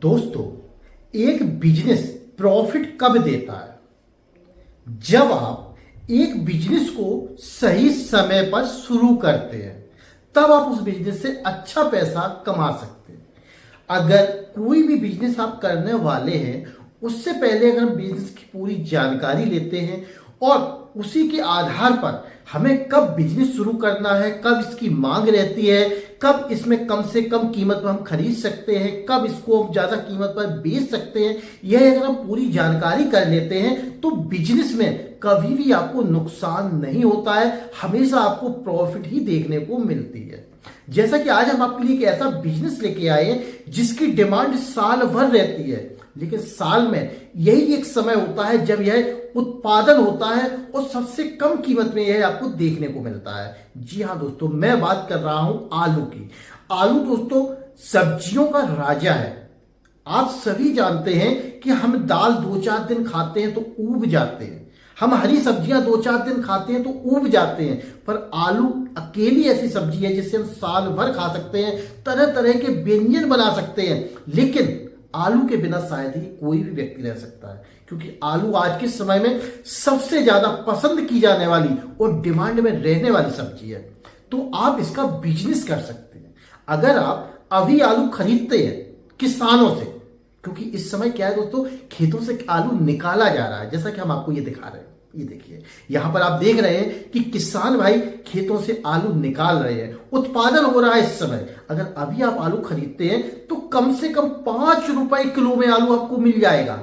दोस्तों, एक business profit कब देता है? जब आप एक बिजनेस को सही समय पर शुरू करते हैं, तब आप उस बिजनेस से अच्छा पैसा कमा सकते हैं। अगर कोई भी बिजनेस आप करने वाले हैं, उससे पहले अगर हम बिजनेस की पूरी जानकारी लेते हैं और उसी के आधार पर हमें कब बिजनेस शुरू करना है, कब इसकी मांग रहती है, कब इसमें कम से कम कीमत पर हम खरीद सकते हैं, कब इसको हम ज्यादा कीमत पर बेच सकते हैं, यह अगर हम पूरी जानकारी कर लेते हैं तो बिजनेस में कभी भी आपको नुकसान नहीं होता है, हमेशा आपको प्रॉफिट ही देखने को मिलती है। जैसा कि आज हम आपके लिए एक ऐसा बिजनेस लेके आए हैं जिसकी डिमांड साल भर रहती है, लेकिन साल में यही एक समय होता है जब यह उत्पादन होता है और सबसे कम कीमत में यह आपको देखने को मिलता है। जी हाँ दोस्तों, मैं बात कर रहा हूं आलू की। आलू दोस्तों सब्जियों का राजा है। आप सभी जानते हैं कि हम दाल 2-4 दिन खाते हैं तो ऊब जाते हैं, हम हरी सब्जियां 2-4 दिन खाते हैं तो ऊब जाते हैं, पर आलू अकेली ऐसी सब्जी है जिससे हम साल भर खा सकते हैं, तरह तरह के व्यंजन बना सकते हैं। लेकिन आलू के बिना शायद ही कोई भी व्यक्ति रह सकता है, क्योंकि आलू आज के समय में सबसे ज्यादा पसंद की जाने वाली और डिमांड में रहने वाली सब्जी है। तो आप इसका बिजनेस कर सकते हैं। अगर आप अभी आलू खरीदते हैं किसानों से, क्योंकि इस समय क्या है दोस्तों, खेतों से आलू निकाला जा रहा है, जैसा कि हम आपको ये दिखा रहे हैं। ये देखिए, यहां पर आप देख रहे हैं कि किसान भाई खेतों से आलू निकाल रहे हैं, उत्पादन हो रहा है इस समय। अगर अभी आप आलू खरीदते हैं तो कम से कम 5 रुपए किलो में आलू आपको मिल जाएगा।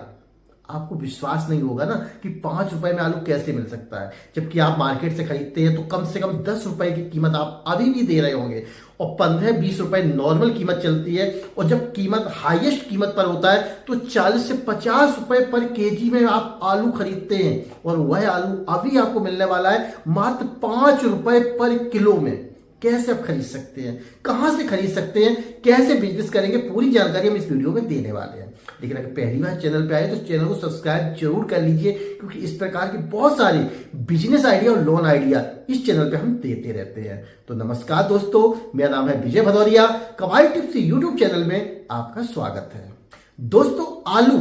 आपको विश्वास नहीं होगा ना कि 5 रुपए में आलू कैसे मिल सकता है, जबकि आप मार्केट से खरीदते हैं तो कम से कम 10 रुपए की कीमत आप अभी भी दे रहे होंगे और 15-20 रुपए नॉर्मल कीमत चलती है। और जब कीमत हाईएस्ट कीमत पर होता है तो 40 से 50 रुपए पर केजी में आप आलू खरीदते हैं, और वह आलू अभी आपको मिलने वाला है मात्र 5 रुपए पर किलो में। कैसे आप खरीद सकते हैं, कहां से खरीद सकते हैं, कैसे बिजनेस करेंगे, पूरी जानकारी हम इस वीडियो में देने वाले हैं। लेकिन अगर पहली बार चैनल पे आए तो चैनल को सब्सक्राइब जरूर कर लीजिए, क्योंकि इस प्रकार की बहुत सारी बिजनेस आइडिया और लोन आइडिया इस चैनल पे हम देते रहते हैं। तो नमस्कार दोस्तों, मेरा नाम है विजय भदौरिया, कमाई टिप्स यूट्यूब चैनल में आपका स्वागत है। दोस्तों, आलू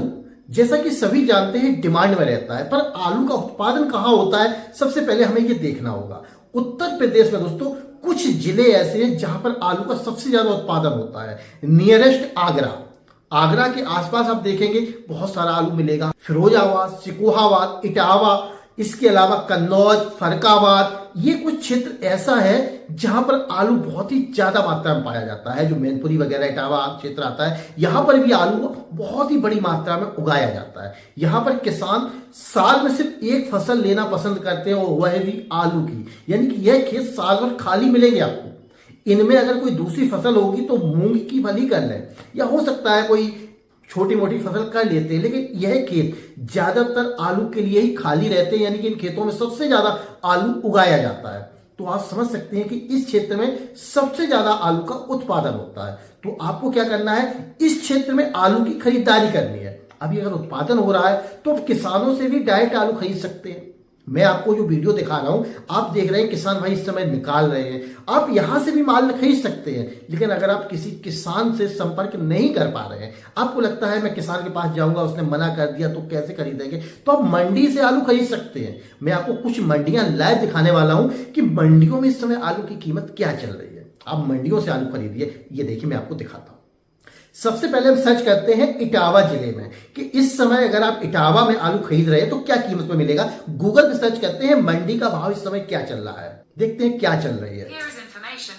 जैसा कि सभी जानते हैं डिमांड में रहता है, पर आलू का उत्पादन कहां होता है, सबसे पहले हमें ये देखना होगा। उत्तर प्रदेश में दोस्तों कुछ जिले ऐसे हैं जहां पर आलू का सबसे ज्यादा उत्पादन होता है। नियरेस्ट आगरा, आगरा के आसपास आप देखेंगे बहुत सारा आलू मिलेगा। फिरोजाबाद, सिकोहाबाद, इटावा, इसके अलावा कन्नौज, फरकाबाद, ये कुछ क्षेत्र ऐसा है जहां पर आलू बहुत ही ज्यादा मात्रा में पाया जाता है। जो मैनपुरी वगैरह इटावा क्षेत्र आता है, यहां पर भी आलू को बहुत ही बड़ी मात्रा में उगाया जाता है। यहां पर किसान साल में सिर्फ एक फसल लेना पसंद करते हैं, और वह भी आलू की, यानी कि यह खेत साल भर खाली मिलेंगे आपको। इनमें अगर कोई दूसरी फसल होगी तो मूंग की फली कर लें, या हो सकता है कोई छोटी मोटी फसल कर लेते हैं, लेकिन यह खेत ज्यादातर आलू के लिए ही खाली रहते हैं, यानी कि इन खेतों में सबसे ज्यादा आलू उगाया जाता है। तो आप समझ सकते हैं कि इस क्षेत्र में सबसे ज्यादा आलू का उत्पादन होता है। तो आपको क्या करना है, इस क्षेत्र में आलू की खरीदारी करनी है। अभी अगर उत्पादन हो रहा है तो आप किसानों से भी डायरेक्ट आलू खरीद सकते हैं। मैं आपको जो वीडियो दिखा रहा हूं, आप देख रहे हैं किसान भाई इस समय निकाल रहे हैं, आप यहां से भी माल खरीद सकते हैं। लेकिन अगर आप किसी किसान से संपर्क नहीं कर पा रहे हैं, आपको लगता है मैं किसान के पास जाऊंगा, उसने मना कर दिया तो कैसे खरीदेंगे, तो आप मंडी से आलू खरीद सकते हैं। मैं आपको कुछ मंडियां लाइव दिखाने वाला हूं कि मंडियों में इस समय आलू की कीमत क्या चल रही है। आप मंडियों से आलू खरीदिए। ये देखिए, मैं आपको दिखाता हूं। सबसे पहले हम सर्च करते हैं इटावा जिले में कि इस समय अगर आप इटावा में आलू खरीद रहे हैं तो क्या कीमत में मिलेगा। गूगल पे सर्च करते हैं मंडी का भाव इस समय क्या चल रहा है, देखते हैं क्या चल रही है।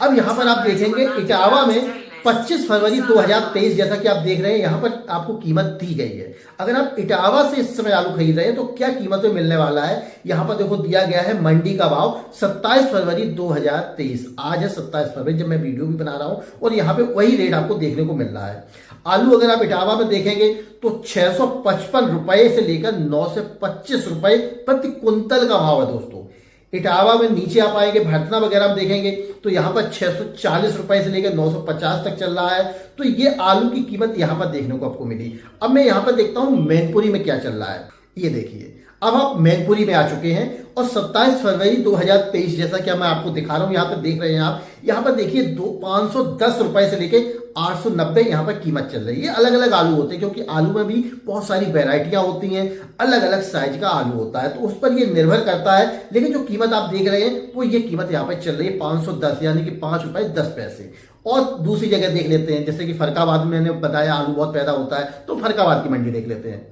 अब यहां पर आप देखेंगे इटावा में 25 फरवरी 2023, जैसा कि आप देख रहे हैं यहां पर आपको कीमत दी गई है। अगर आप इटावा से इस समय आलू खरीद रहे हैं तो क्या कीमत में मिलने वाला है, यहां पर देखो दिया गया है मंडी का भाव 27 फरवरी 2023। आज है 27 फरवरी जब मैं वीडियो भी बना रहा हूं, और यहां पे वही रेट आपको देखने को मिल रहा है। आलू अगर आप इटावा में देखेंगे तो 655 रुपए से लेकर 925 रुपए प्रति कुंतल का भाव है दोस्तों। इटावा में नीचे आप आएंगे, भरतना वगैरह में देखेंगे तो यहां पर 640 रुपए से लेकर 950 तक चल रहा है। तो ये आलू की कीमत यहां पर देखने को आपको मिली। अब मैं यहां पर देखता हूं मैनपुरी में क्या चल रहा है। ये देखिए, अब आप मैनपुरी में आ चुके हैं और 27 फरवरी 2023 जैसा कि मैं आपको दिखा रहा हूं, यहां पर देख रहे हैं आप, यहां पर देखिए 510 रुपए से लेके 890 यहां पर कीमत चल रही है। अलग अलग आलू होते हैं क्योंकि आलू में भी बहुत सारी वेराइटियां होती हैं, अलग अलग साइज का आलू होता है, तो उस पर ये निर्भर करता है। लेकिन जो कीमत आप देख रहे हैं वो ये कीमत यहां पर चल रही है 510 यानी कि 5 रुपए 10 पैसे। और दूसरी जगह देख लेते हैं, जैसे कि फरकाबाद में मैंने बताया आलू बहुत पैदा होता है, तो फरकाबाद की मंडी देख लेते हैं।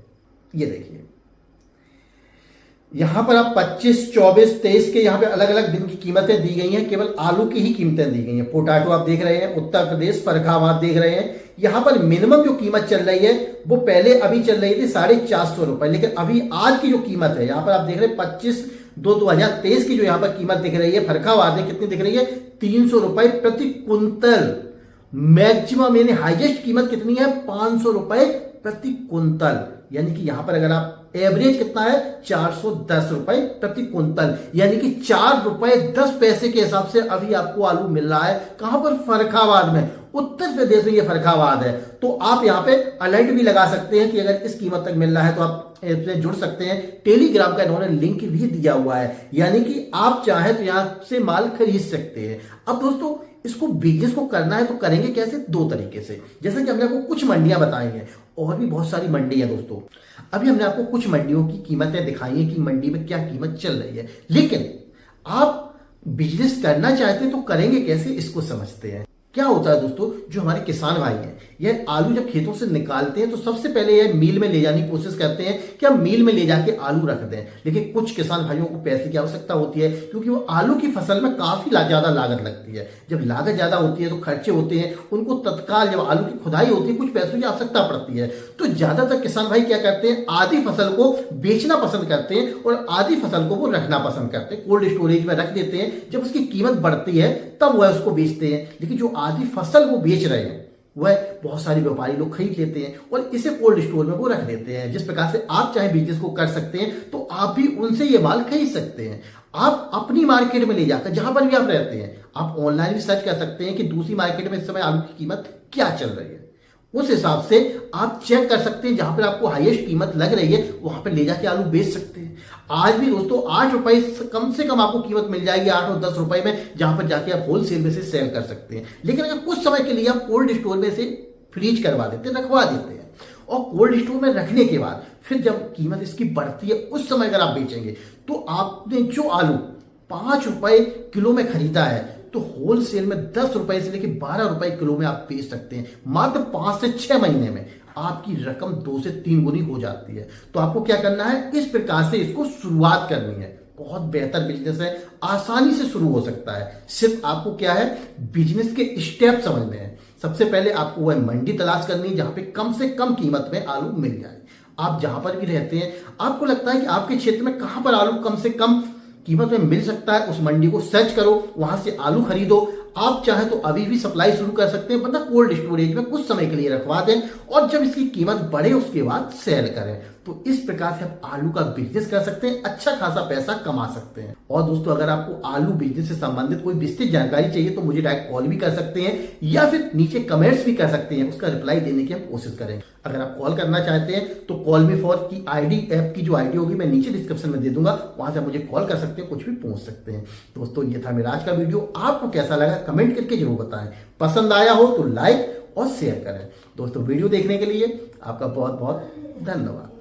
ये देखिए यहां पर आप 25, 24, 23 के यहां पे अलग अलग दिन की कीमतें दी गई हैं, केवल आलू की ही कीमतें दी गई हैं। पोटैटो आप देख रहे हैं, उत्तर प्रदेश फरखाबाद देख रहे हैं, यहां पर मिनिमम जो कीमत चल रही है वो पहले अभी चल रही थी 450 रुपए, लेकिन अभी आज की जो कीमत है यहां पर आप देख रहे हैं 25/2/2023 की जो यहां पर कीमत दिख रही है फरखाबाद में कितनी दिख रही है, 300 रुपए प्रति कुंतल। मैक्सिमम यानी हाईएस्ट कीमत कितनी है, 500 रुपए प्रति कुंतल। यानी कि यहां पर अगर आप एवरेज कितना है, 410 रुपए प्रति कुंतल, यानी कि 4 रुपए 10 पैसे के हिसाब से अभी आपको आलू मिल रहा है। कहां पर, फरखाबाद में, उत्तर प्रदेश में ये फरखाबाद है। तो आप यहां पे अलर्ट भी लगा सकते हैं कि अगर इस कीमत तक मिल रहा है तो आप इससे जुड़ सकते हैं। टेलीग्राम का इन्होंने लिंक भी दिया हुआ है, यानी कि आप चाहे तो यहां से माल खरीद सकते हैं। अब दोस्तों इसको बिजनेस को करना है तो करेंगे कैसे, 2 तरीके से। जैसे कि हमने आपको कुछ मंडियां बताई हैं, और भी बहुत सारी मंडी है दोस्तों। अभी हमने आपको कुछ मंडियों की कीमतें दिखाई हैं कि मंडी में क्या कीमत चल रही है, लेकिन आप बिजनेस करना चाहते हैं तो करेंगे कैसे, इसको समझते हैं। क्या होता है दोस्तों, जो हमारे किसान भाई हैं ये आलू जब खेतों से निकालते हैं तो सबसे पहले ये मिल में ले जाने की कोशिश करते हैं कि हम मिल में ले जाके आलू रख दें। लेकिन कुछ किसान भाइयों को पैसे की आवश्यकता होती है क्योंकि वो आलू की फसल में काफी ज्यादा लागत लगती है। जब लागत ज्यादा होती है तो खर्चे होते हैं, उनको तत्काल जब आलू की खुदाई होती है कुछ पैसों की आवश्यकता पड़ती है। तो ज्यादातर किसान भाई क्या करते हैं, आधी फसल को बेचना पसंद करते हैं और आधी फसल को वो रखना पसंद करते हैं, कोल्ड स्टोरेज में रख देते हैं। जब उसकी कीमत बढ़ती है तब वह उसको बेचते हैं। लेकिन जो आधी फसल वो बेच रहे हैं वह बहुत सारे व्यापारी लोग खरीद लेते हैं और इसे कोल्ड स्टोर में वो रख देते हैं। जिस प्रकार से आप चाहे बिजनेस को कर सकते हैं तो आप भी उनसे ये माल खरीद सकते हैं। आप अपनी मार्केट में ले जाकर, जहां पर भी आप रहते हैं, आप ऑनलाइन भी सर्च कर सकते हैं कि दूसरी मार्केट में इस समय आलू की कीमत क्या चल रही है। उस हिसाब से आप चेक कर सकते हैं, जहां पर आपको हाईएस्ट कीमत लग रही है वहां पर ले जाके आलू बेच सकते हैं। आज भी दोस्तों 8 रुपए कम से कम आपको कीमत मिल जाएगी, 8 और 10 रुपए में, जहां पर जाके आप होलसेल में से सेल कर सकते हैं। लेकिन अगर कुछ समय के लिए आप कोल्ड स्टोर में से फ्रीज करवा देते हैं, रखवा देते हैं, और कोल्ड स्टोर में रखने के बाद फिर जब कीमत इसकी बढ़ती है उस समय अगर आप बेचेंगे तो आपने जो आलू 5 रुपए किलो में खरीदा है तो होलसेल में 10 रुपए से लेकर 12 रुपए किलो में आप बेच सकते हैं। मात्र 5 से 6 महीने में आपकी रकम 2 से 3 गुनी हो जाती है। तो आपको क्या करना है, इस प्रकार से इसको शुरुआत करनी है। बहुत बेहतर बिजनेस है, आसानी से शुरू हो सकता है। सिर्फ आपको क्या है, बिजनेस के स्टेप समझने हैं। सबसे पहले आपको वह मंडी तलाश करनी है जहां पे कम से कम कीमत में आलू मिल जाए। आप जहां पर भी रहते हैं, आपको लगता है कि आपके क्षेत्र में कहां पर आलू कम से कम कीमत में मिल सकता है, उस मंडी को सर्च करो, वहां से आलू खरीदो। आप चाहे तो अभी भी सप्लाई शुरू कर सकते हैं, वरना कोल्ड स्टोरेज में कुछ समय के लिए रखवा दें और जब इसकी कीमत बढ़े उसके बाद सेल करें। तो इस प्रकार से आप आलू का बिजनेस कर सकते हैं, अच्छा खासा पैसा कमा सकते हैं। और दोस्तों अगर आपको आलू बिजनेस से संबंधित कोई विस्तृत जानकारी चाहिए तो मुझे डायरेक्ट कॉल भी कर सकते हैं या फिर नीचे कमेंट्स भी कर सकते हैं, उसका रिप्लाई देने की हम कोशिश करेंगे। अगर आप कॉल करना चाहते हैं तो कॉल मी फॉर की आईडी, ऐप की जो आईडी होगी मैं नीचे डिस्क्रिप्शन में दे दूंगा, वहां से आप मुझे कॉल कर सकते हैं, कुछ भी पूछ सकते हैं। दोस्तों ये था मेरा आज का वीडियो, आपको कैसा लगा कमेंट करके जरूर बताएं। पसंद आया हो तो लाइक और शेयर करें। दोस्तों वीडियो देखने के लिए आपका बहुत बहुत धन्यवाद।